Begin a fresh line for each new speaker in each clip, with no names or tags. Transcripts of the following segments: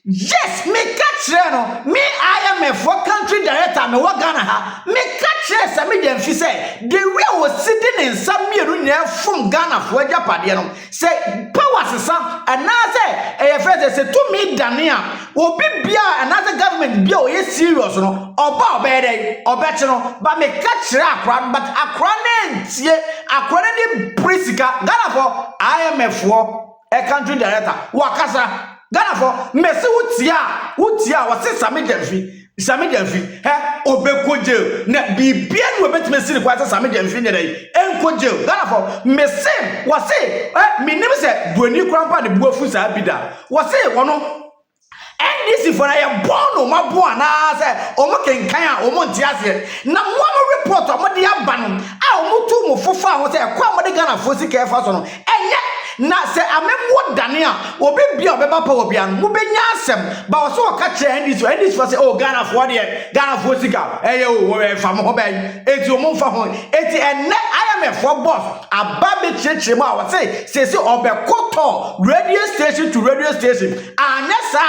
Yes, me catch no. Me I am a for country director. Me what Ghana ha. Me catch Sammy Gyamfi say the way was sitting in some near from Ghana for Japan. Say powers some and now say a friend say to me Dania will be another government bill is serious no or bow bed or better no but me catch Akran but Akran Akran Prisika Ghana for I am a for a country director. Wakasa Ghana for Messi Utia was Sammy Gyamfi obeko jail na bibia no betime siri kwata Sammy Gyamfi ne dai enko jail Ghana for Messi was say me nim say buani krampa de buafu sa bida was say wono NDC for a born ma bo ana say omo kenkan a omo ntiase na mo report omo de abanu a omo tu mo fofa ho say kwa mo de Ghana for sika fa so no enye na se amemwo dane a obi bia obeba pa obi an mo benya asem ba wo so ka kire NDC for say oh Ghana for de Ghana for sika o fa mo ho ben eti o mo fa ho eti enne IMF for boss ababe chechire ma wo say obekoto radio station to radio station anesa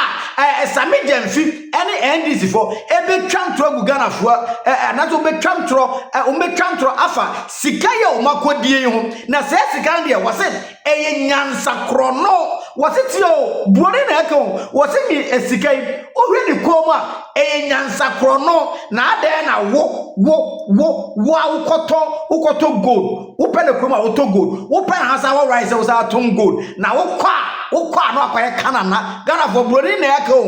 Sammy Gyamfi any NDC for ebe twantro Ghana for anazo be twantro afa sika ye o makodie ho na se sika de wo say nyansa krono wasitio buone na eke wasimi esikai ohwe ni koma nyansa krono na ade na wo ukoto gold upele koma uto gold upele hasa wa rise was atom gold na ukwa no akwaye kana na Ghana for broni na eke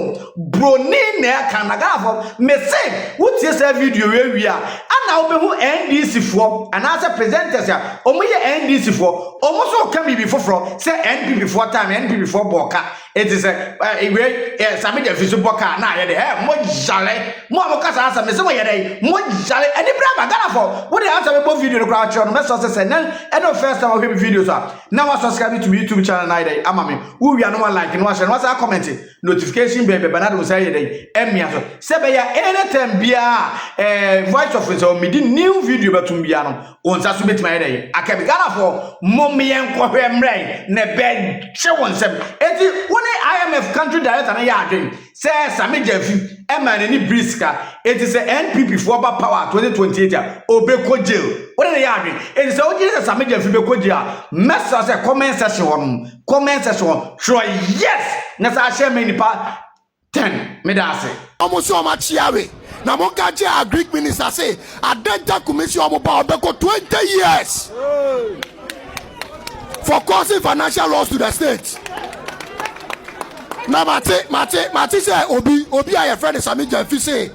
na Ghana for message utie se video we ana obehu NDC for anasa presenters ya omoye NDC for omoso kan bibi foforo say NP before time NP before boka it is Sammy Gyamfi so boka na ye de mo jale mo amokasa asa me se mo ye de mo jale eni bra Ghana for what the answer me video no crowd channel me so say no first time I hear videos now I subscribe to YouTube channel na dey ama me who we are no like no share no say comment notification baby banado say ye dey emia so say be ya anytime bia voice of nsawamtv new video batum bia no onsa so betima ye dey akabi Ghana for mom ye nkwohwe mrai na be che wonsem eti woni IMF country director na ya adwen say Sammy Gyamfi emane ni briska eti say NPP for power 2028 obeko jail woni ya adwen eti say oji say Sammy Gyamfi beko jail message say comment section sure yes na sa share me nipa 10 me da say
almost so much yawe na mo ka je Greek minister say adenta commission omo ba obeko 20 years for causing financial loss to the state. Now Mate say obi aye friend Sammy Gyamfi say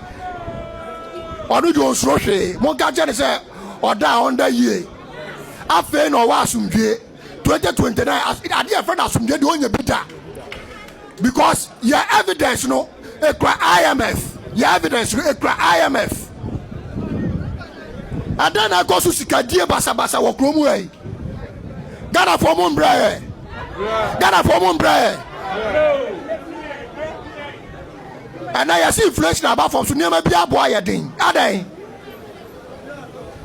onu do nsro hwe mo ka je say oda 100 year afa no wa asumdwe 2029 ade friend asumdwe de onya bida because your evidence no ekra IMF your evidence no ekra IMF adana go so sikadie basabasa wo kromu e Ghana for mon brae Ghana for mon brae and I see inflation about from Sunema bia boy yedin adan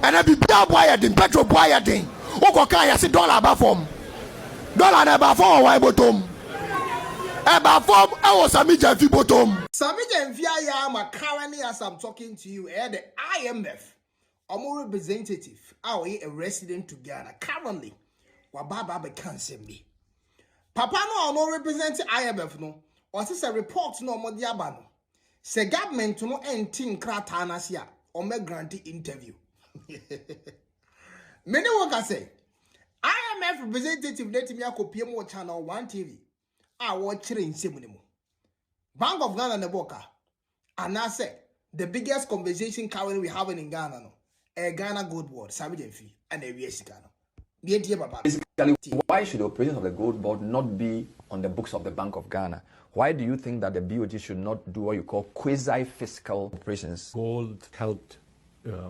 and I be bia boy yedin petrol boy yedin o kan ya see dollar about from dollar na about from why bottom about from I was Sammy Gyamfi bottom
Sammy Gyamfi am currently as I'm talking to you the IMF omo representative a resident to Ghana currently wababa be cancel me papa no omo represent IMF no o say report no omo di aba no say government no enti nkrata na sia o me grant interview many work say IMF representative let me akopie mo channel 1 TV a wo kire nsem ne mu Bank of Ghana na boka and I say the biggest conversation currently we having in Ghana no Ghana Gold Board Sammy Gyamfi and a Ghana.
Basically, why should the operations of the Gold Board not be on the books of the Bank of Ghana? Why do you think that the BOG should not do what you call quasi-fiscal operations?
Gold helped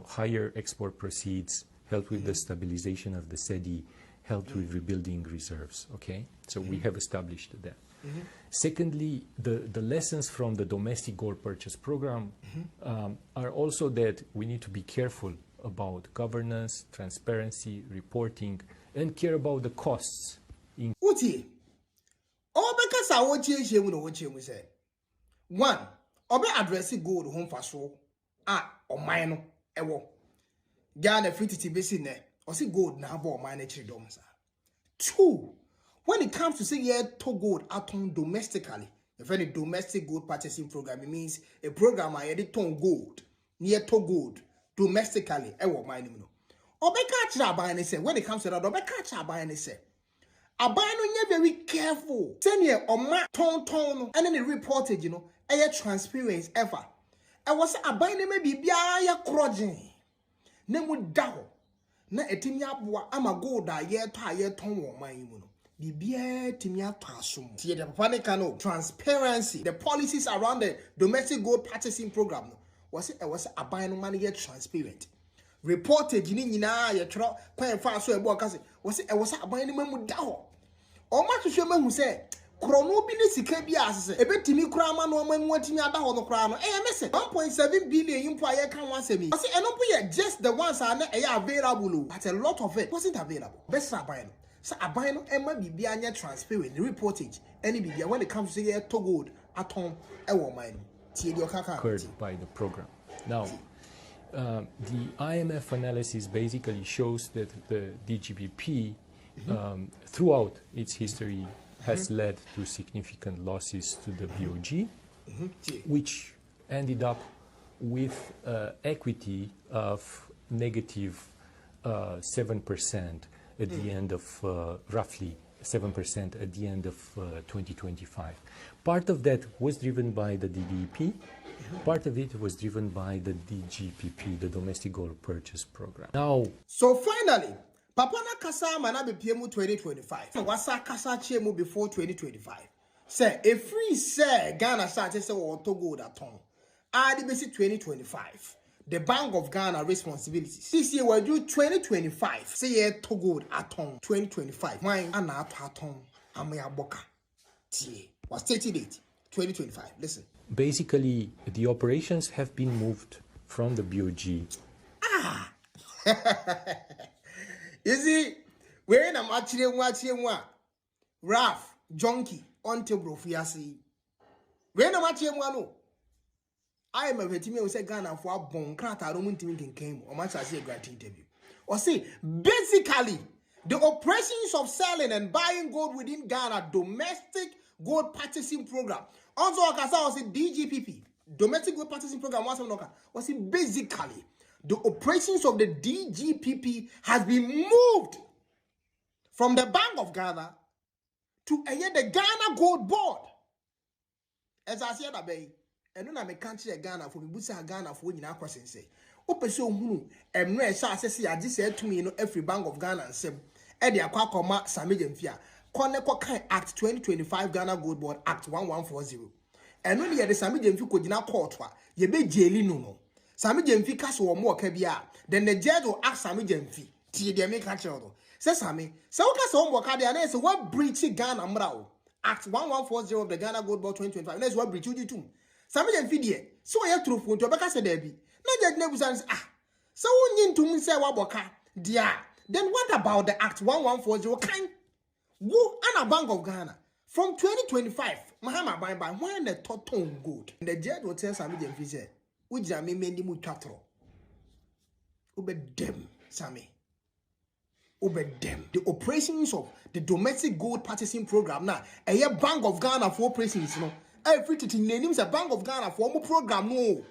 higher export proceeds, helped with the stabilization of the cedi, helped with rebuilding reserves, okay? So we have established that. Secondly, the lessons from the domestic gold purchase program are also that we need to be careful about governance, transparency, reporting, and care about the costs.
Uti, oh, because I want you to say, One, obe address gold home for so or mine ewo. Ghana free to be seen there. Or see gold na bo mine doms. Two, when it comes to say to gold at home domestically, if any domestic gold purchasing program, it means a program I edit ton gold near to gold domestically. Ewo mine no. Obeka cha buying say when it comes to that, obeka cha buying say. Abano nye very careful. Tenye oma ton and then the reported, a transparency ever. I was abano maybe bia ya krojin. Nemu daho. Na etimi abwa ama gold a ye ton wo man mu no. Bibia etimi atasum. Tie the papa no transparency. The policies around the domestic gold purchasing program no. Was abano man ye transparent. Reported nyina ye tro kwan fa so ebo kase. Was abano mamu daho. O ma hwehwe mahu se krono bi ne sika bi asese ebetimi kura ma no mamu atimi ada ho no kura no mese 1.7 billion yimpo Ayeka wansemi o se eno po ye just the ones are na available but a lot of it wasn't available best aban no so aban no ema bibia anya transparent the reportage any bibia when it comes to to gold atom ewo man no tie di okaka
occurred by the program. Now the IMF analysis basically shows that the DGPP throughout its history has led to significant losses to the BOG, which ended up with equity of negative 7% at the end of roughly 7% at the end of 2025. Part of that was driven by the DDP, part of it was driven by the DGPP, the Domestic Gold Purchase Program. Now,
so finally, Papa na kasa mana be PM 2025. Wasa kasa chemu before 2025. Say a free say Ghana started say to gold aton. Adi basi 2025. The Bank of Ghana responsibilities. This year we do 2025. Say to gold aton 2025. Mine ana aton amya boka. Tie. Was stated date 2025. Listen.
Basically, the operations have been moved from the BOG.
You see, when I'm actually watching one, Ralph, Junkie, on table for yasi. When I'm watching one, I am a veteran who said Ghana for a bon crater. I don't want to came or much as a great interview. Or see, basically, the operations of selling and buying gold within Ghana, domestic gold purchasing program. Also, I was a DGPP, domestic gold purchasing program. Was it basically? The operations of the DGPP has been moved from the Bank of Ghana to the Ghana Gold Board. As I said, and then I'm a country Ghana for me, Ghana for winning our question. Say, Opeso Hunu, and Ray Sassy, I just said to me, every Bank of Ghana and Sim, Eddie Aquacoma, Sammy Gyamfi, Koneko Act 2025 Ghana Gold Board Act 1140. And only the Sammy Gyamfi could not court, ye be jailing no. Sammy Gyamfi cash or more kabia. Then the judge will ask Sammy Gyamfi. Tie de make catch all. Say Sammy, so cast on work there and say what breach Ghana Mrao. Act 1140 of the Ghana Gold Board 2025. Let's what breach you do. Sammy Gyamfi there. So I have truth to Beka said Debbie. No judge never says so when to me say what boka dear. Then what about the Act 1140 kind? Who and a Bank of Ghana from 2025? Mahama by when the toton good. And the judge will tell Sammy Gyamfi say Ujami mendi mu twatro. Ube dem, Sammy. Ube dem. The operations of the domestic gold purchasing program now. A year Bank of Ghana for operations, every names a Bank of Ghana for more program, no.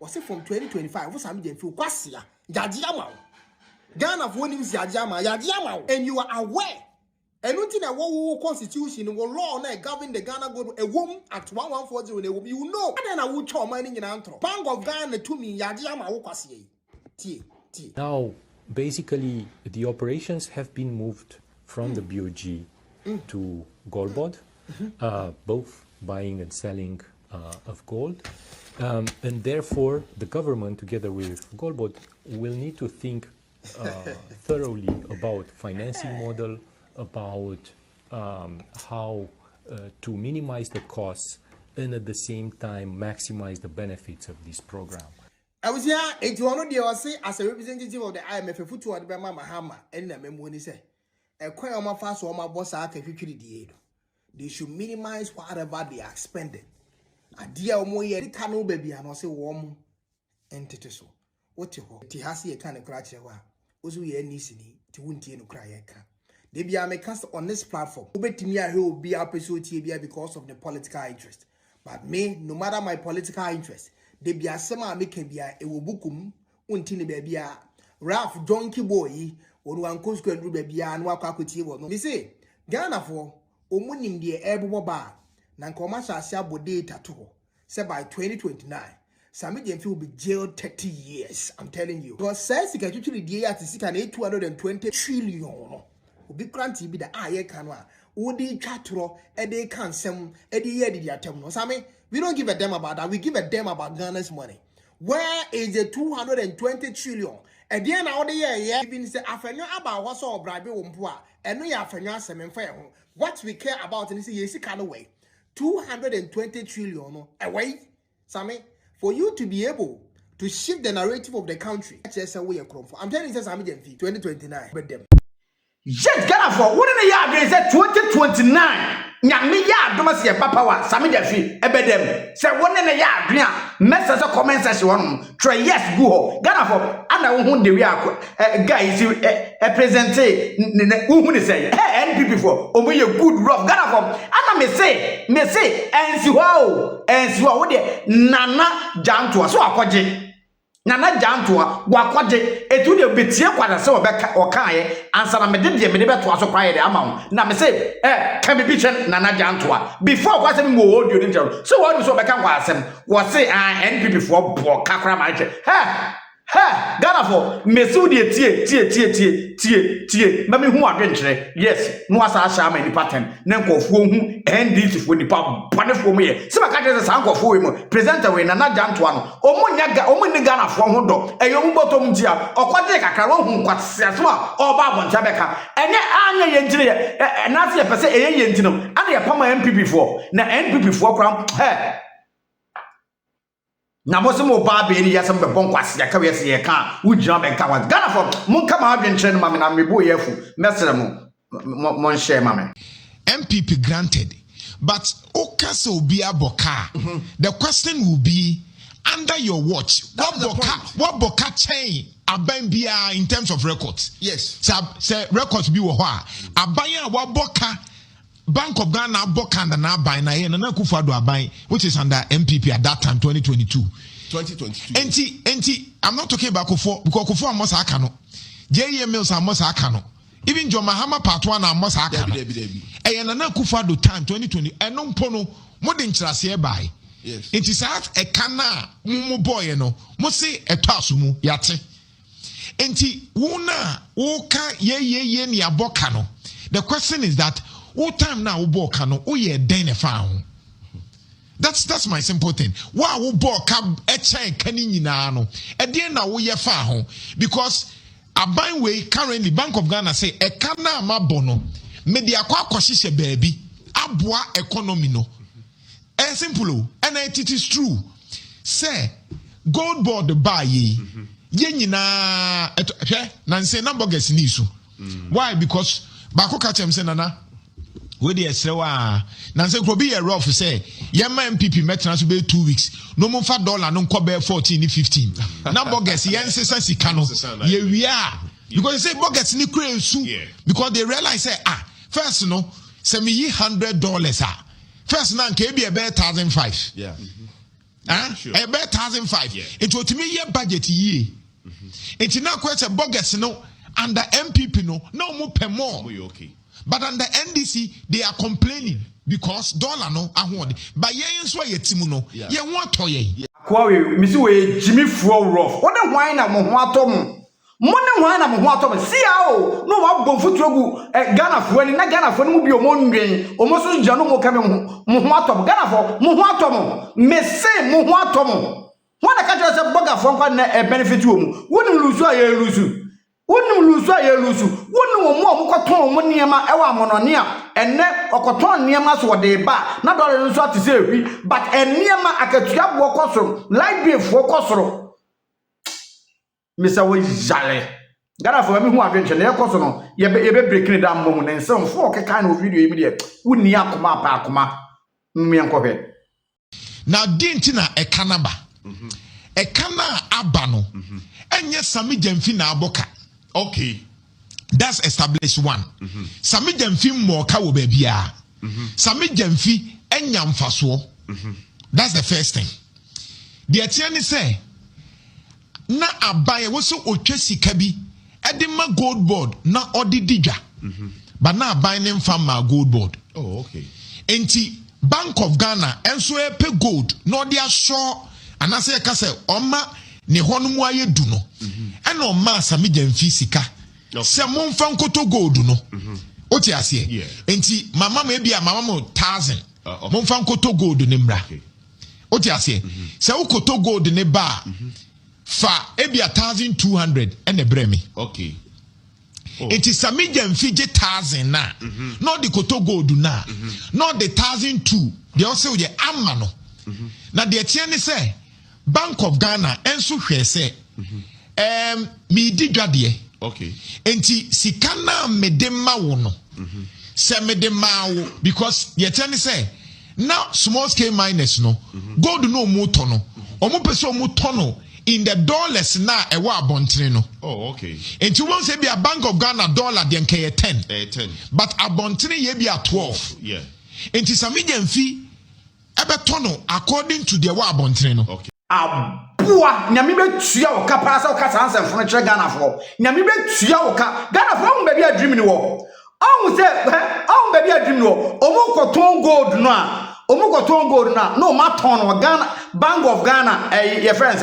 Was it from 2025? What's Sammy Gyamfi? Kwasia. Yajiyama. Ghana for names Yajiyama. And you are aware. And nothing a war constitution will law na govern the Ghana Gold a woman Act 1140 you know. And then I would tell mining in antro. Bank of Ghana to me Yajiyama Okwasi.
Now, basically, the operations have been moved from the BOG to Gold Board, both buying and selling of gold. And therefore, the government, together with Gold Board, will need to think thoroughly about financing model, about how to minimize the costs and at the same time maximize the benefits of this program.
I was here, it one of the say as a representative of the IMF, a foot to Adama Mahama, and the memo when he said, a quite on my fast or my boss, I can the they should minimize whatever they are spending. adia omo ye di kanu baby and say warm entity so what ho ti hasi e kan kra kire wa ozu ye nisi ni ti wuntie no kra ye ka they be am cast on this platform obetimi a he obi apeso tie bia because of the political interest but me no matter my political interest they be asema make bia e wo bukum unti ni ba bia Ralph Donkey Boy onu ankosko ndru ba bia na wakwa akotie wo no me say Ghana for omunim de ebo ba na nkoma hyase abode tato ho say by 2029 Sammy Gyamfi will be jailed 30 years. I'm telling you. Because says he can actually deal at 220 trillion. Obi kranti bi da Ayeka no a odi twatro e dey kan sem e dey ye dey atem no. Sammy, we don't give a damn about that. We give a damn about Ghana's money. Where is the 220 trillion? E dey na odi ye even say afenyo aba ho so obrabe wo mpo a eno ye afenyo asem mfa ye ho. What we care about is yesi kind of way. 220 trillion no. Away. Sammy, for you to be able to shift the narrative of the country, I'm telling you, Sammy Gyamfi 2029. But them.
Yet Ghana for what in the yard say 2029. Nyame ya adoma se papa wa Sammy Gyamfi ebedem. Say one in the yard bia message comment section one. Try yes go ho. Ghana for ana wo hu de we guys present who dey say NPP for omo ye good rough Ghana for ana me say ensi ho wo de nana jantoa so akwaje nana jantoa wakwaje etu de betie kwada se obeka okaye ansa na mede de beto aso kwaye de ama na me say can be chen nana jantoa before kwase me mo audio ni jero so what so obeka kwa asem wo say NPP for bo kakra ma je Ghana for mesu de tie ma me hu adwenkyere yes no asa asha ma ni pattern na nkofo hu NDC fo nipa bonefo mu ye se baka je sa nkofo we mu presenter we na jantoa no omu ni Ghana fo ho do eyom botom dia okwade kakra wo hu nkwatseaso a oba aboncha beka enye anya ye ngire ye na se ye pese eye ye ntino ana ye pama MPP fo na NPP fo kram na mo se mo ba be ni yasem be bon kwase ya ka we se ye ka wujira be ka wa Ghana for mon ka ma adwenkyere no ma me na me bo ye fu mesere mo share ma me
MPP granted but okase obi aboka the question will be under your watch what boka chain aban bia in terms of records
Yes.
Say records bi wo ho a aban a wa boka Bank of Ghana boka and na aban na ye na Akufo-Addo aban which is under MPP at that time 2022 enti I'm not talking about Akufo because Akufo amos aka no JE Mills amos aka no even John Mahama part 1 amos aka no e na Akufo-Addo time 2020 eno mpo no mo de nkyerase e bai
Yes.
enti saat e kana mo boy no mo se eto asomu yate enti wona wo ka ye ni aboka no the question is that all time now boka no ye den e fa ho that's my simple thing wa wo boka e chen kani nyina no e den na wo ye fa ho because aban we currently Bank of Ghana say e kana ma bono me dia kwa akohye baabi aboa economy no e simple and it is true say gold board buy ye nyina hwe na nse na bogus ni so why because bako ka chem say nana we dey esrewa na nse krobi ye rough say yema MPP metna so be 2 weeks no mo fa dollar no nko be 14 ni 15 na bogus ye nse sika no ye wia because they say bogus ni kure nsu because they realize say first no say me $100 first na nke be 1,500
Yeah.
Sure. A 1,500 it will me ye budget ye it na question bogus no under MPP no mo pay more
Okay.
but under NDC they are complaining because dollar no ahode but ye nso ye timu no ye ho atoye
kwa we misi we Jimmy Fuel rough what the wine na mo ho atom money wine na mo ho atom sia o no wa bomfu trogu Ghana fo ni na Ghana fo ni mu bi o mo nwen o mo so gya no mo ka me mo ho atom Ghana fo mo ho atom me say mo ho atom won na ka tell say boga fo kwa na benefit wo mu wonim lusu a ye lusu wonim mo koton mo niema e wa monone a enne okoton niema so de ba na dole nso ate say wi but eniema akatua bo kosoro library fo kosoro Mr. We jale Ghana for me hu adwenche na ekoso no ye be break ni down mo na nsem fo okeka na video yi me de woni akoma pa akoma mmia nkɔhwe
Now dintina ekanaba. Ekana abano. Enye Sammy Gyamfi na aboka.
Okay.
That's established one. Sammy Gyamfi mo ka wo bebia. Sammy Gyamfi enya mfaso. That's the first thing. The atiani say na abaye wo so otwa sika bi edema gold board na odididwa. But na abaye ne mfa ma gold board.
Oh, okay.
Enti Bank of Ghana enso pay gold no dia sure anase ka say oma ne hono mu aye du no. Ena oma Sammy Gyamfi sika. Se momfa nkoto gold no. Oti ase. Enti mama me bia mama mo 1000. Momfa nkoto gold ne mra. Oti ase. Se ukoto gold ne ba fa ebia 1200 ene bremi.
Okay.
Enti Sammy Gyamfi je 1000 na. No the koto gold na. No the 1002. They also ye amma no. Na de tie ne say Bank of Ghana enso hwe say mi di dwade.
Okay.
Enti sika na mede ma wo no. Se mede ma wo because ye tie ne say now small scale miners no gold no mu to no. Omo pese omo to no in the dollars na ewa abontre no.
Oh, okay.
Enti won say be a Bank of Ghana dollar de nke 10.
10.
But abontre ye be a 12.
Yeah.
Enti Sammy Gyamfi ebe to no according to the wa abontre no.
Okay.
Abua nyame betua wo ka pa sa wo ka sanse funu kire Ghana fo nyame betua wo ka Ghana fo mo be a dream ni wo on say on be a dream no omo koton gold no a omo koton gold na no ma ton no Ghana Bank of Ghana your friends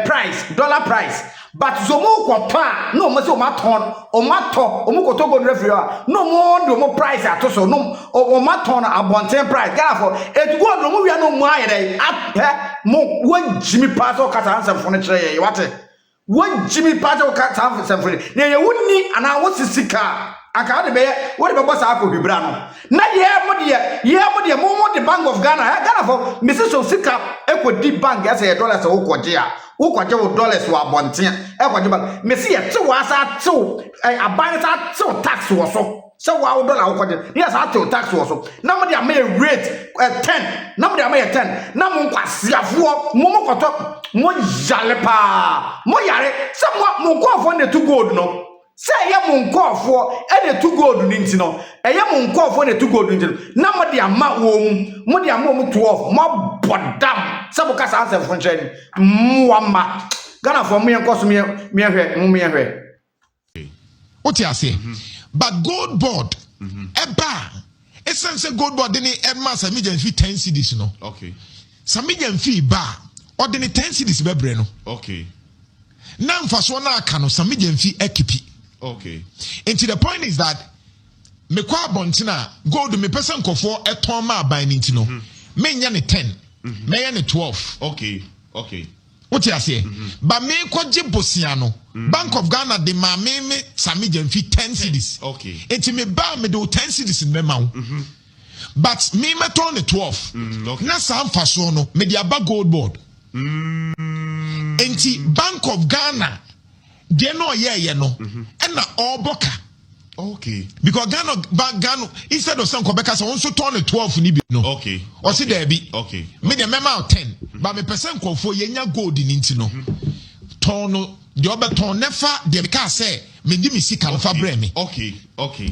price dollar price but zomo kopa no mo say o ma ton o ma to omo koton gold refri a no mo do mo price atoso no o ma ton abonten price Ghana for et gold no mo wi no mo ayere mo won jimi pass o kata ansem fo ne kire ye wate won jimi pass o kata ansem fo ne ye wonni ana wo sisika aka de be wo de be boss akọ bibra no na ye mo de mo de Bank of Ghana for Mrs. Sika ekodi bank ya say dollars wo koje a wo koje wo dollars wo abonten ekodi bank me see ye te wo asa te aban sa te tax wo so wo dollar wo koje yes ate tax wo so na mo de am rate 10 na mo de am 10 na mo kwasiafo mo koto mo yale pa mo yare se mo nkofo na tu gold no say ye mo nkofo e na tu gold ni ntino e ye mo nkofo na tu gold ni ntino na mo de ama wo mo de ama mo 12 mo bodam se bo kasa answer fo nchen mwama Ghana for me enkoso me hwe
Oti ase but gold board eba essence gold board ni ema Sammy Gyamfi 10 cedis no.
Okay.
Sammy Gyamfi ba ordinary 10 cedis bebre no.
Okay.
Na mfaso na aka no Sammy Gyamfi ekipi.
Okay.
And the point is that me kwa bontina gold me person kofo eton ma aban ni ntino me nya ne 10 me nya ne 12.
Okay.
What you say? But me kwaje bosia no Bank of Ghana de ma me Sammy Gyamfi 10 cedis.
Okay.
Enti me ba me do 10 cedis in me ma. But me turn the 12.
Okay.
Na sa mfaso no me di aba gold board. Enti Bank of Ghana de no ye no and na oboka.
Okay.
Because Ghana instead of some Quebec so also turn the 12 ni bi no.
Okay.
O si there be.
Okay.
Me the mema 10 but me person kwofo ye nya gold ni nti no. Turn no the other turn never the ka say me di me sika no fa bre me.
Okay.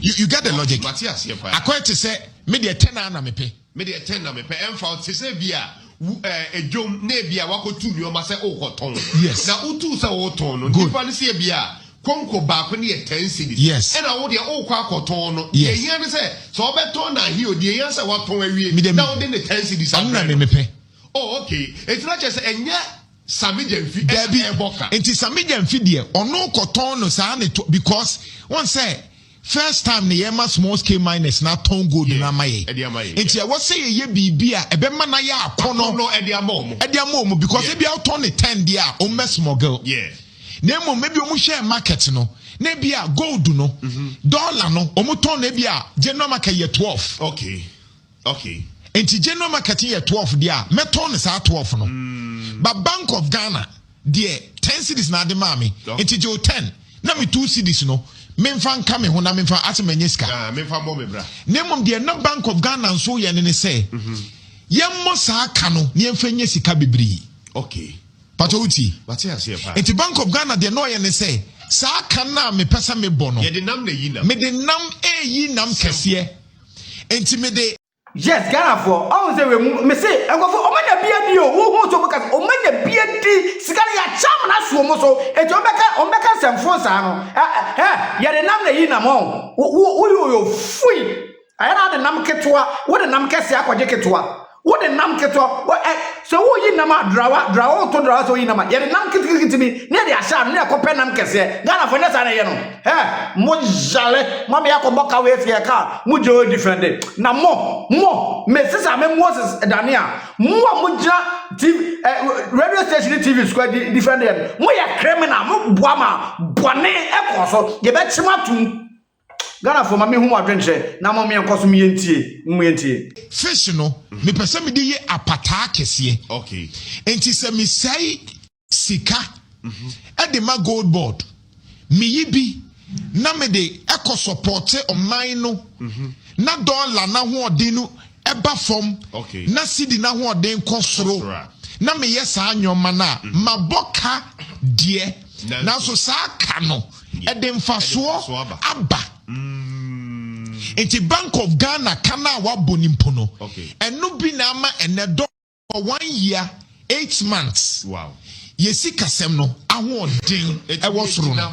You get the logic.
Matthias here pa.
Akwa te say me the 10 na me pe.
Me de 10 na me pe emfa te say bia ejom na bia wakotu ni o ma say o koton.
Yes.
Na utu say o ton no. Nipa ni say bia konko ba ko ni 10 cedis.
Yes.
E na wo de o kwa koton no.
Yes.
E yan say so obeton na hi o de yan say waton awie.
Me
Na wo de 10 cedis.
Na me pe.
Oh, okay. It's not just enya Sammy Gyamfi
eboka. Enti Sammy Gyamfi de ono koton no sa na because one say first time the yema small scale miners na ton gold na maye. Enti e wo say ye bibia e be ma na ya akono
no e de amom
because e be out on the 10 dia o mess smuggle.
Yeah.
Nemo maybe o mu share market no. Na bia gold no. Dollar no o mu ton na bia general market ye 12.
Okay.
Enti general market ye 12 dia me ton sa 12 no. But Bank of Ghana there 10 cedis na de mami. Enti jo 10 na me 2 cedis no. Memfa nka me ho na memfa asemanyeska.
Memfa mo me bra.
Nemom de na Bank of Ghana so ye ne say. yemmo saa aka no ne yemfanye sika bebree.
Okay.
Patouti.
What you say pa?
Enti Bank of Ghana de no ye ne say saa aka na me pesa me bɔ no.
Ye de nam na yi nam.
Me de nam yi nam kɛseɛ. Enti me de
yes, Ghana for all say me say I go for omanya bia di o wo so because omanya bia di sikari ya cham na so mo so e jo beka semfo sa no ya de nam na yi nam o wo yo fui aya na de nam ketwa wo de nam kese akwaje ketwa wo de nam ketwa so wo yi nam drawa to drawa so yi nam ya de nam kitikiti bi ne de asha ne akopɛ nam kese Ghana for ne sa na ye no mo jale mama ya ko boka we fie ka mo jo defend na mo me sister me Moses Dania mo jira TV radio station TV squad defend mo ya criminal mo boama bone ekoso ye be chima tum Ghana for mama hu adwenche na mo me enkoso me yentie
fish no me pese me de ye apata kɛseɛ.
Okay.
Enti se me say sika e de ma gold board me yibi na me de eko support ɔman no na dollar na ho ɔden no eba fam
okay.
Na sidi na ho ɔden kɔsoro na me yes anyoma na maboka die na so saa ka no e de mfasoɔ aba enti Bank of Ghana kana wa bonimpo no eno bi na ama enedo for 1 year 8 months.
Wow.
Yesi kasem no aho ɔden e wo soro no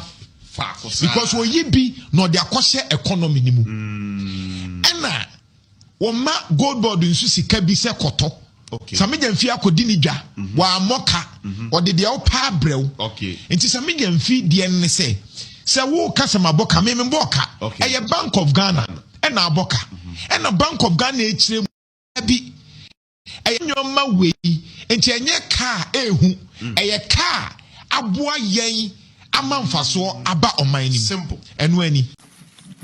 because we yibi no de akɔhye economy ni mu ena wo ma gold board nsu sika bi se koto Sammy Gyamfi akodi ni dwa wa amoka ode de wo pa brew enti Sammy Gyamfi de ne se wo kasa maboka me mboka eye Bank of Ghana ena aboka ena Bank of Ghana echire bi eye nyoma we enti enye car ehu eye car aboa yen amanfaso aba oman ni
simple
enu ani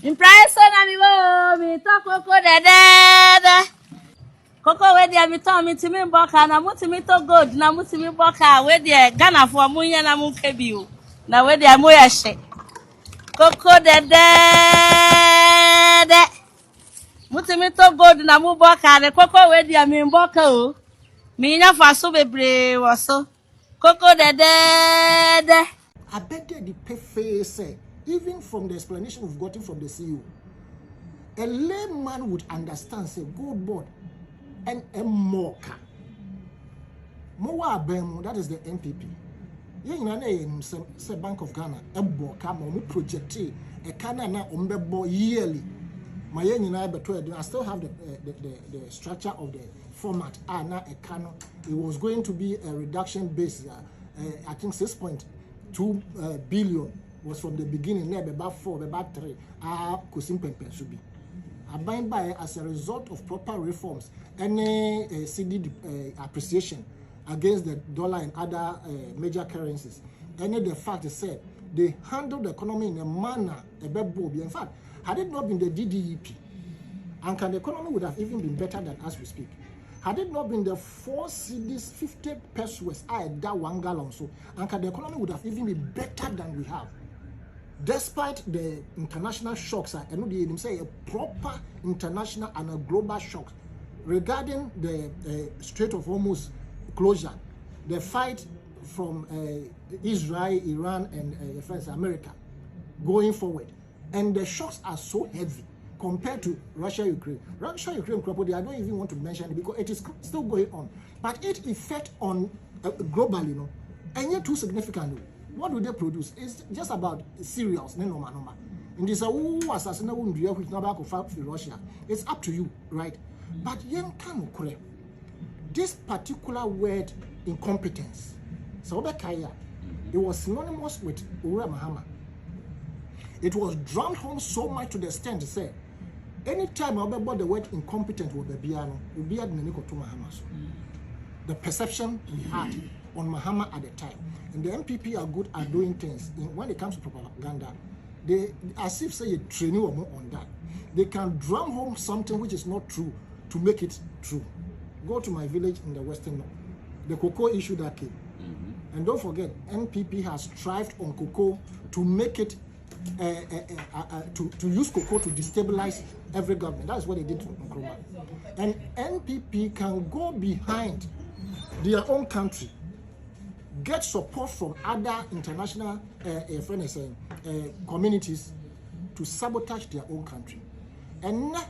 impresso na mi wo mi to koko dede koko we dia mi to mi timi boka na mutimi to gold na mutimi boka we dia Ghana for munye na mu febi o na we dia mo ya hye koko dede mutimi to gold na mu boka ne koko we dia mi boka o mi nya faso bebre wo so koko dede
I bet the pay say, even from the explanation we've gotten from the CEO, a layman would understand, say, gold board and a mocha. Mowa Bemo, that is the MPP. You say Bank of Ghana, a boka, mo project, a Canada umbebo yearly. My I still have the structure of the format. Now a canon. It was going to be a reduction base, I think 6.2 billion was from the beginning, never about 4, about 3. Should be. Abide by as a result of proper reforms, any CD appreciation against the dollar and other major currencies. Any the fact is said they handled the economy in a manner a bit bold. In fact, had it not been the DDEP, and the economy would have even been better than as we speak. Had it not been the 4 cedis, 50 pesos, I had that 1 gallon, so and the economy would have even been better than we have. Despite the international shocks, I know they say a proper international and a global shock regarding the Strait of Hormuz closure, the fight from Israel, Iran, and America going forward, and the shocks are so heavy compared to Russia-Ukraine. Russia-Ukraine, I don't even want to mention it because it is still going on. But its effect on globally, and yet too significant. What do they produce? It's just about cereals, no. And this which never fight for Russia. It's up to you, right? But this particular word incompetence, it was synonymous with Ura Mahama. It was drummed home so much to the extent to say, anytime I about the word incompetent with the Biano, we had to Mahama. The perception we had on Mahama at the time. And the MPP are good at doing things. When it comes to propaganda, they, as if say a training or more on that, they can drum home something which is not true to make it true. Go to my village in the Western North. The cocoa issue that came. And don't forget, NPP has strived on cocoa to make it, to use cocoa to destabilize every government. That's what they did to Nkrumah. and NPP can go behind their own country, get support from other international communities to sabotage their own country. And now,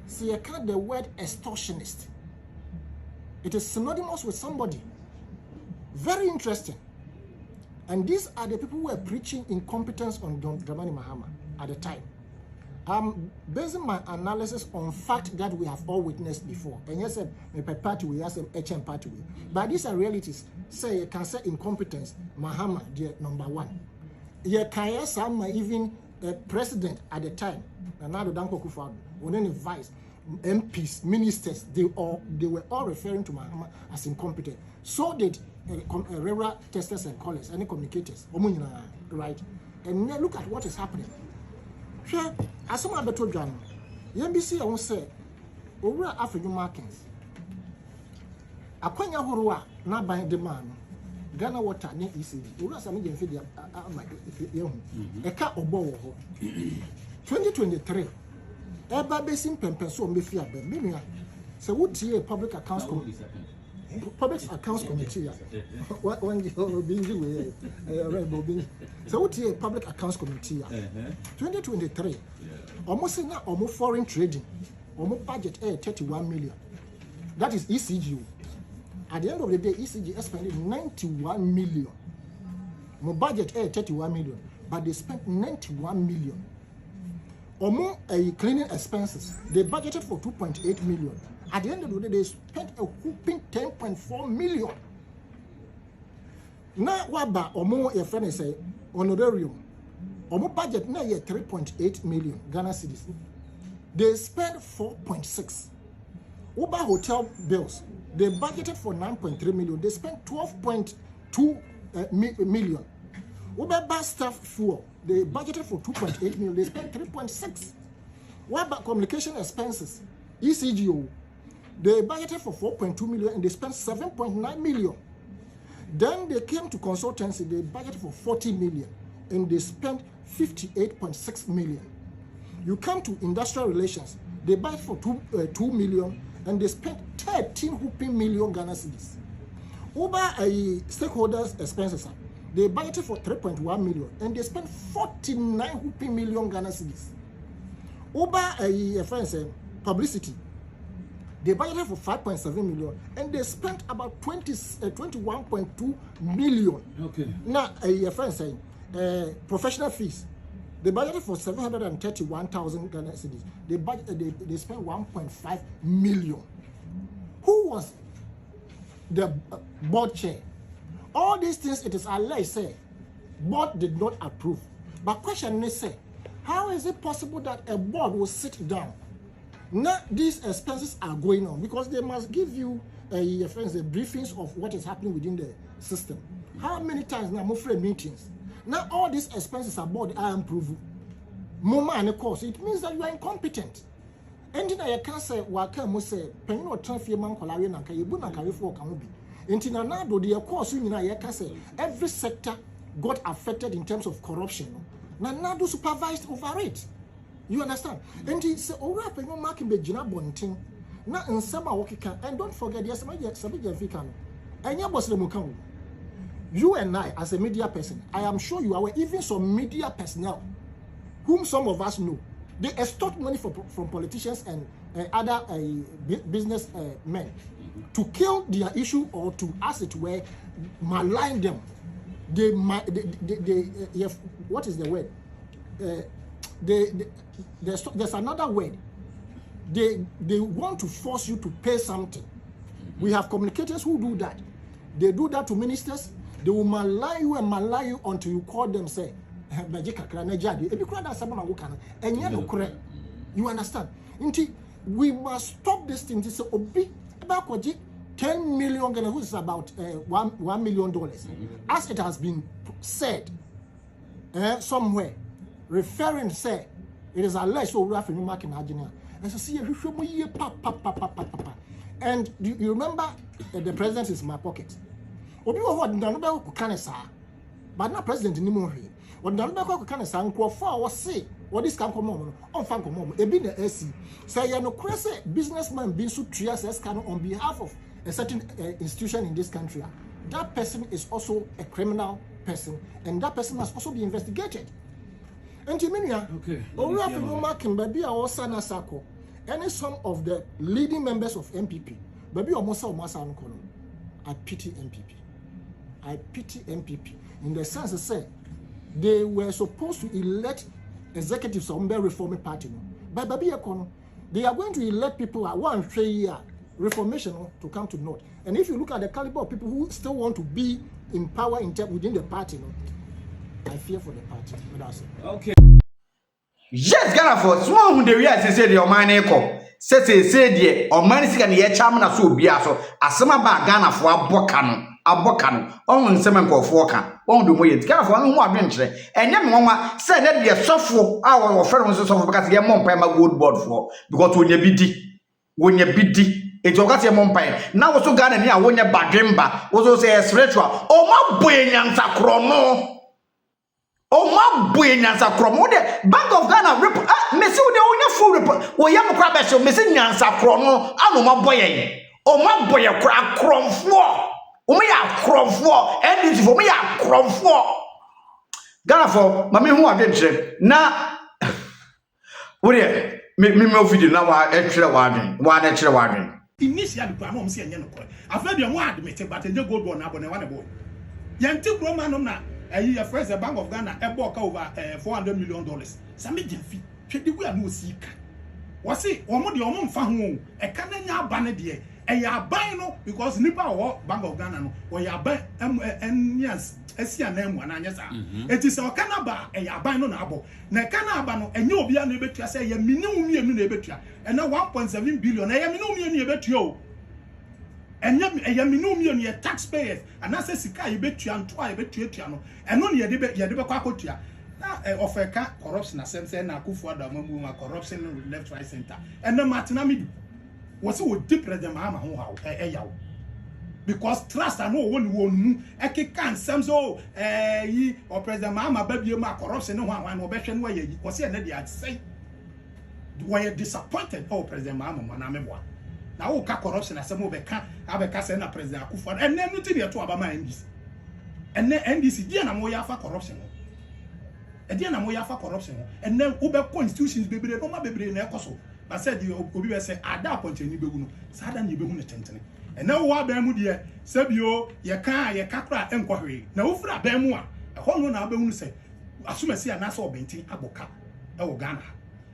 see, I can't the word extortionist. It is synonymous with somebody. Very interesting. And these are the people who were preaching incompetence on Dramani Mahama at the time. I'm basing my analysis on fact that we have all witnessed before. And yes, a party we have HM party. But these are realities. Say you can say incompetence, Mahama, the number one. You can say even president at the time, Nana Danko Kufuor, when any vice, MPs, ministers, they were all referring to Mahama as incompetent. So did regular testers and callers, any communicators, right? And now look at what is happening. Sure, as some other told John, NBC I won't say, over African markets. A quenya horua, not by the man, Ghana water, ne easy. Ura Sammy Gyamfi, a car or bow. 2023, Eba Basin Pempeso Mifia, Bemia. So, would see a public accounts committee. When you be so what a public accounts committee 2023 almost now almost foreign trading almost budget 31 million. That is ECG. At the end of the day, ECG spent 91 million. My budget 31 million, but they spent 91 million. Almost cleaning expenses, they budgeted for 2.8 million. At the end of the day, they spent a whooping 10.4 million. Now, what about Omo, your friend say, honorarium? Omo budget now 3.8 million Ghana cedis. They spent 4.6. Uber hotel bills, they budgeted for 9.3 million. They spent 12.2 million. Uber bus staff fuel, they budgeted for 2.8 million. They spent 3.6. What about communication expenses? ECGO. They budgeted for 4.2 million and they spent 7.9 million. Then they came to consultancy, they budgeted for 40 million and they spent 58.6 million. You come to industrial relations, they budgeted for 2 million and they spent 13 whooping million Ghana cedis. Uber stakeholders expenses, they budgeted for 3.1 million and they spent 49 whooping million Ghana cedis. Uber publicity, they budgeted for 5.7 million and they spent about 21.2 million. Okay. Now, a friend saying professional fees, they budgeted for 731,000 Ghana cedis. They spent 1.5 million. Who was the board chair? All these things, it is alleged, say, board did not approve. But question is, say, how is it possible that a board will sit down? Now these expenses are going on because they must give you briefings of what is happening within the system. How many times now more meetings? Now all these expenses are board are improved. Moma and of course it means that you are incompetent. And then I can say waka mo say penny or transfer man kolari na ka yebu na carry for can be. Until now do the course you can say every sector got affected in terms of corruption. Now do supervised over it. You understand? And he said, "Oh, rap, you marking the Jina Bonting. Now, in some can and don't forget, yes, my Gyamfi can. And your boss, you and I, as a media person, I am sure you are even some media personnel, whom some of us know. They extort money from politicians and other business men to kill their issue or to, as it were, malign them. They what is the word? There's another word. They want to force you to pay something. We have communicators who do that. They do that to ministers. They will malign you until you call them, say, you understand? We must stop this thing. This obi about 10 million, which is about $1 million, as it has been said somewhere, referring say it is alleged so we have to mark in Argentina. And so see and you remember the president is in my pocket. Obi what but not president anymore. What done back can say was say what this can come on fan come on. A bit the AC. So you know, crazy businessman being so trias as can on behalf of a certain institution in this country. That person is also a criminal person, and that person must also be investigated. And Jiminia, and some of the leading members of MPP, I pity MPP. I pity MPP in the sense that say they were supposed to elect executives of the Reforming Party, but they are going to elect people at 1 year reformation to come to North. And if you look at the caliber of people who still want to be in power within the party, I fear for the party.
Okay. Yes, Ghana for small who the real say the Omani echo. Say the Omani sick and ye charm na so biaso. Asema ba Ghana for abokano. On semen for forka. On the way Ghana for no more adventure. And then mama said that be a software our friends of because ye mom pay my good board for because when you bidi it's okay monpai. Now also Ghana near when you badrimba also say spiritual. Oh my boy nyansa kromo. Oh my boy nyansa kromo de Bank of Ghana report. Messi de onya full report. We yam crab so messi nyansa kromo. Anu my boy. Oh my boy crack kromfo. O me ya kromfo. And this for me ya kromfo. Ghana for mami hu adwenche na. What here? Me video na wa etwere wadwen.
Initially, I'm saying, you know, I've heard your word, Mr. But you go on up on one boy. Yanti Roman, a year first, the Bank of Ghana, a book over $400 million. Sammy Gyamfi, we are no seek. Was it or more the own fan, a cannon banner, a ya buying because Nipa or Bank of Ghana, or ya buy yes, SCNM1, yes, it is our Canaba, a ya buying on abo. Na Canabano, and you'll be unable to say a minimum betra, and now 1.7 billion, a minimum betio. And a minimum taxpayers, and I say Sika, you bet you and try betriano, and only a debate Yadeba of a car corruption, a sense and a Kufu, the corruption left, right, center, and the Martinamidu. Was so deep than Mama, because trust and no one won. I can't some so or President Mama, baby, my corruption, no one or better way was here. I'd say, why disappointed, oh, President Mama, when I'm one. Now, corruption as some of the can't have a Cassana President Kufa, and then nothing to about my NDC. And then NDC, Diana Moya for corruption. And Diana Moya for corruption, and then Uber constitutions, baby, no my baby in Ecoso. I said, you will say, at that point, you will Sadan, you will attend. And now, what Bermudia, Sabio, Yaka, Yakakra, inquiry. Now, for a Bermua, a whole one, I will say, as soon as I see a Nassau Benti, Aboka, Ghana.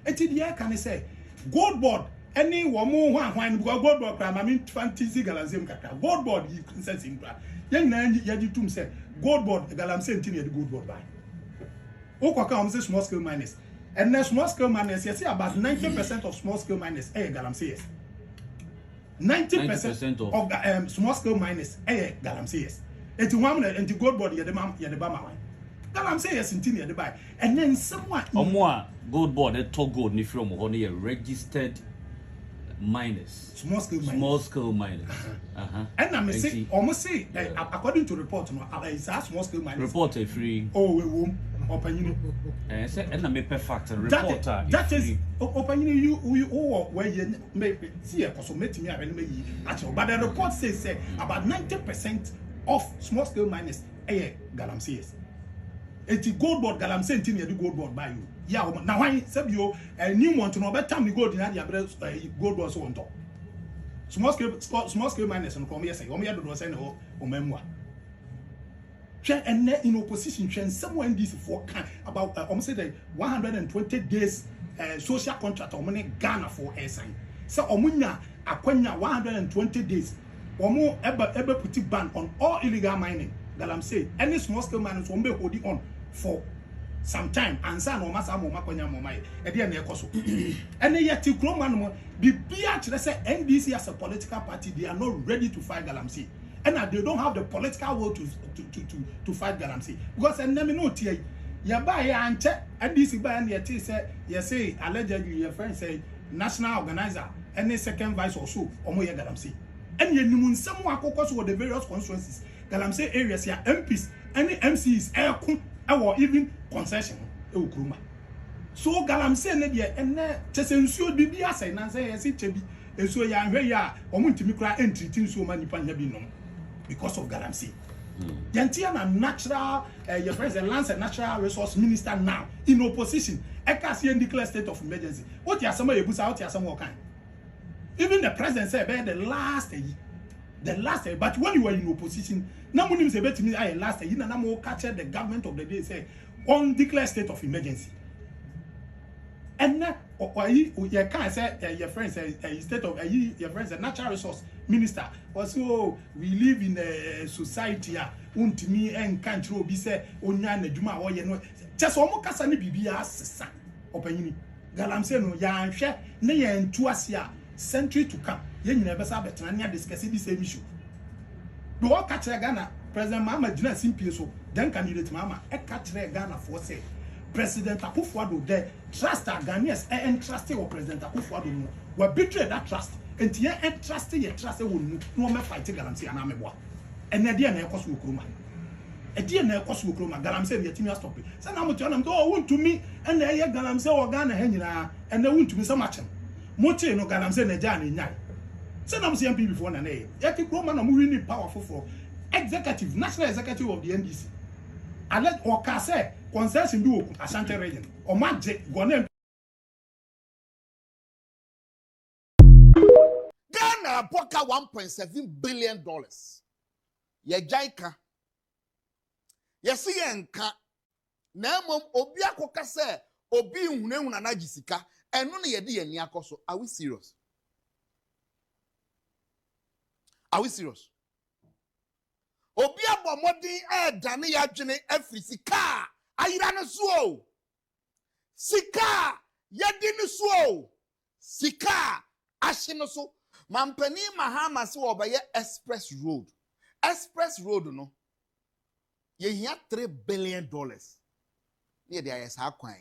And till the air can I say, gold board, any one more one, gold board, I mean, 20 Zigalazim Kaka, gold board, you can sense him. Young man, Yaditum said, gold board, Galam Sentini, the gold board by. Oka say small scale miners. And then small scale miners, you see about 90% of small scale miners, Galam says. 90% of small scale miners, Galam says. 81 and the gold body, Yadabama. Galam says in Tinia, the buy. And then someone.
Or more gold board, a tall gold, if you're only a registered miners.
Small scale miners. And I may say, almost say, according to report, it's a small scale miners.
Report a free.
Oh, we won't. Open
and I make factor reporter.
That is open you where you may see a possibility me actually. But the report says about 90% of small scale miners Galam says. It's gold board Galam saying the gold board by you. Yeah, now I said you a new one to know better time you go in the gold board so on top. Small scale miners and come here say, do say no memoir. And in opposition, someone this for about almost 120 days social contract or money Ghana for air sign. So Omunya Akwenya 120 days. Omo ever put it ban on all illegal mining. That I'm saying any small scale miners won't be holding on for some time. And son or Massa Momakonya Momai, a dear Necoso. And yet to Croman be let's say NDC as a political party, they are not ready to fight Galamsey. And they don't have the political will to fight Galamsey. Because and let me know here. You buy and check and this buy and you say allegedly your friend say national organizer any second vice or so or more Galamsey. And you know someone caucus with the various constituencies. Galamsey areas here MPs, any MCs, or even concession. So galamsey ne de ene chese nsuo bibi asai na say yesi chebi ensuo ya hwe ya omuntimi kra entiti nsuo ma nipa nya bi nom because of galamsey. Yantia na natural your president lands a natural resource minister now in opposition. Eka see declare state of emergency. What ya some yebusa what ya some kind. Even the president said the last year, but when you were in opposition, now when you say bet me I last year, na mo catch the government of the day say on declare state of emergency. And now you can't say your friend say state of your friend say natural resource minister. Also we live in a society untimi en country obi say onya na djuma wo ye no just omo kasa ne bibia sesa opanyini galamsey no ya anhwe ne ye ntu ase a century to come ye nyina be sa betena ne discuss this same issue do o ka kire Ghana president Mama Gina simpie so then candidate Mama e ka kire Ghana for say President Akufo-Addo there trust Ghanaians and trust your President Akufo-Addo no we betray that trust and ye trust ye trust won no me fight galamsey ana meboa ene de na ekoso okroma e de na ekoso okroma galamsey ye timi stop say na moto na oh wontumi ene ye galamsey o Ghana ha nyina ene wontumi say machem moto no galamsey na ja na nyai say na mo say MP before na ye ti kroma na mo win powerful for executive national executive of the NDC alert or ka say concession do Ashanti region or magic gone
Ghana poka $1.7 billion. Ye Ayeka. Ye si ye nka. Na mom obi akoka se obi nhunehun na nagisika. Eno na ye de ye ni akoso. Are we serious? Are we serious? Obi abomodin dane ya dwene afri sika. Ayira no so. Sika yedi no so. Sika ahye no so. Mampani Mahama se obaye express road. Express road no. Ye hia $3 billion. Ye de ayesa kwan.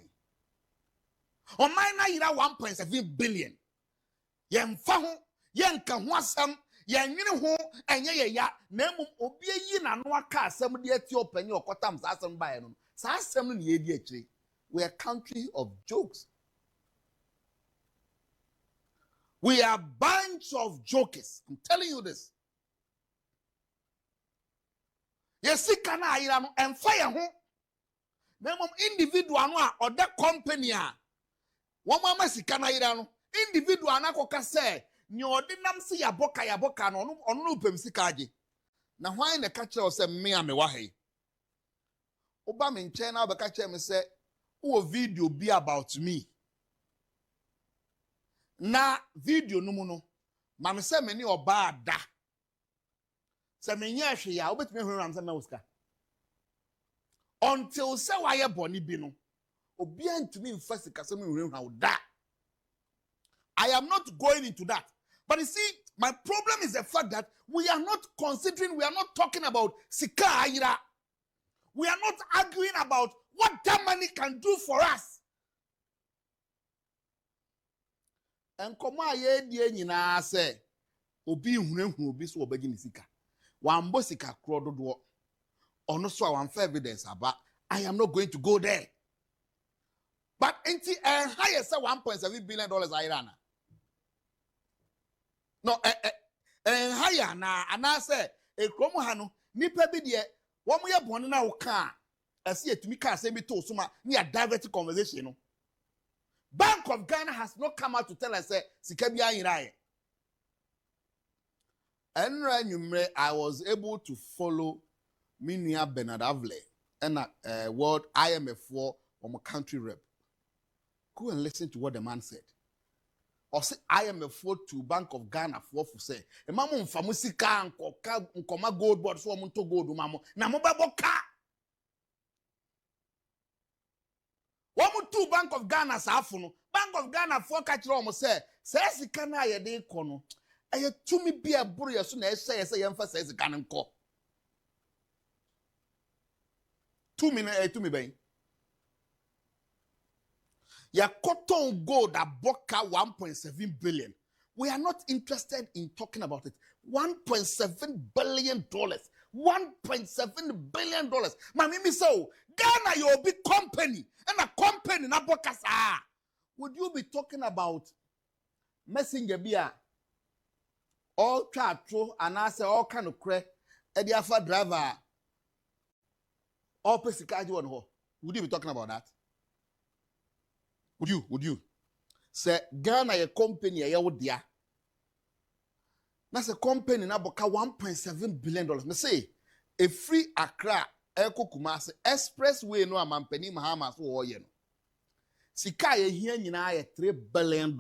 O man na yira 1.7 billion. Ye mfa ho, ye nka ho asam, ye nwene ho enye ye ya. Na emum obi yi na no aka asam de Ethiopia ni okotam sa asam bae no. Sa asam no ye di akire. We are a country of jokes. We are a bunch of jokers. I'm telling you this. Yes, kana ayira no emfa ye ho. Na mom individual no or that company one mama sika na ayira no individual na koka say ni ordinam se ya boka no ono pem sika age. Na hwan na ka kire say me a me wa he. Oba me nche na obeka kire me say wo video be about me. Na video no mu no ma me se me ni oba ada se me nya hwe ya obetime hwe ram se me wuska until se wa ye boni bi no obi antumi mfa sika se me hwe hwa da. I am not going into that, but you see my problem is the fact that we are not considering, we are not talking about sika ayira, we are not arguing about what that money can do for us. And koma ye die nyina se obi hunehu obi so obagi ni sika wambo sika kro dodo ono so awamfa evidence aba. I am not going to go there, but enti higher say $1.7 billion ayirana no higher na ana say ekrom ha no nipa bi de wo mo ye bone na wo ka ase etumi ka ase bi to so ma na direct conversation no. Bank of Ghana has not come out to tell us say sikabia yiraye. Enra nyumre I was able to follow Minia Bernard Avle and World IMF for my country rep. Go and listen to what the man said. Or say IMF for to Bank of Ghana for say e mamu mfamusika nkoma gold board so omunto gold mamo na mo baboka. Two Bank of Ghana safuno Bank of Ghana for catch rom say sika na ye de ko no eye tumi bia buru ye so na ehye say ye mfa sika ne nko 2 minutes tumi ben ya cotton gold aboka 1.7 billion. We are not interested in talking about it. $1.7 billion. $1.7 billion. Mami mi so
Ghana you be company and a company na bokasa. Would you be talking about messenger bia all chatro and answer all kind of cre Ediafa driver all pesikaji one ho? Would you be talking about that? Would you? Say Ghana a company a would dia. That's a company na boka $1.7 billion. Me say a free Accra Eko Kumasi expressway no amampeni Mahamas wo ye no. Sika ye hia nyina ye $3 billion.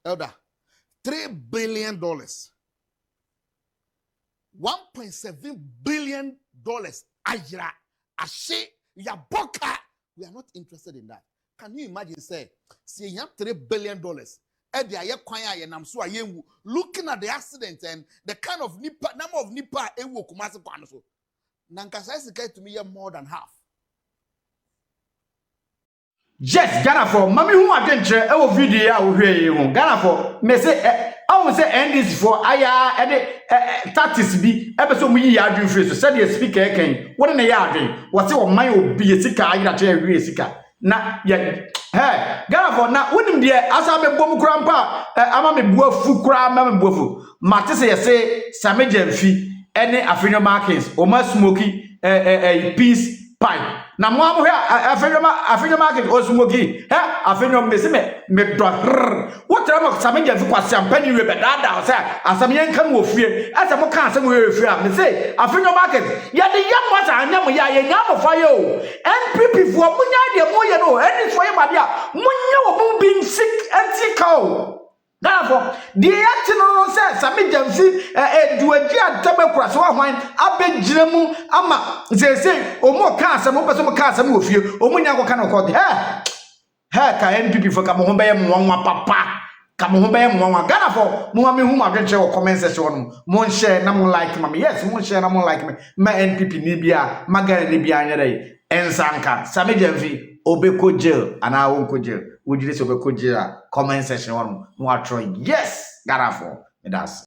Elder, $3 billion. $1.7 billion. Ajira, ashe, yaboka. We are not interested in that. Can you imagine, say you have $3 billion? Looking at the accident and the kind of number of nipa ewo kumasi kwano so. Nankasa is to me more than half.
Yes, Ghana for mami who adventure e wo video ya wo hwe yi ho. Ghana for me say I will say end this for aya e tactics bi e be so mu yi ya adwen free so said the speaker ken. What na ya adwen? What say o man obi esika ayira che hwe esika. Na ye Ghana for na wonim de asa be bom kura mpa ama me buafu kura ama me buafu. Mate say say Sammy Gyamfi ene Afenyo Markins o ma smoky peace pie. Na mo amo Afenyo market o smoky. Afenyo me do. What am Sammy Gyamfi kwase ampani we be dada o say asam yen kan wo fie. Asam mo kan asam we fie me say Afenyo market ya de yam wasa anya mo ya nyam fa yo. NPP fo mo nya de mo ye no eni so ye ma dia mo nya wo mo being sick anti-cow. Therefore, the acting says Sammy Gyamfi do a dear tabacra so wine abejremu ama say o more cancer mo person cancer mo fie o mo nya ko kan ko de ka NPP for come home be mo papa come home be mo Ghana for mo me hu ma dwen che comment section mo share na mo like me yes mo share na mo like me ma NPP ni bia ma Ghana ni bia anya dai ensanka Sammy Gyamfi obeko jail ana wonko jail wojire se obeko jail comment section one no atro yes Ghana for me das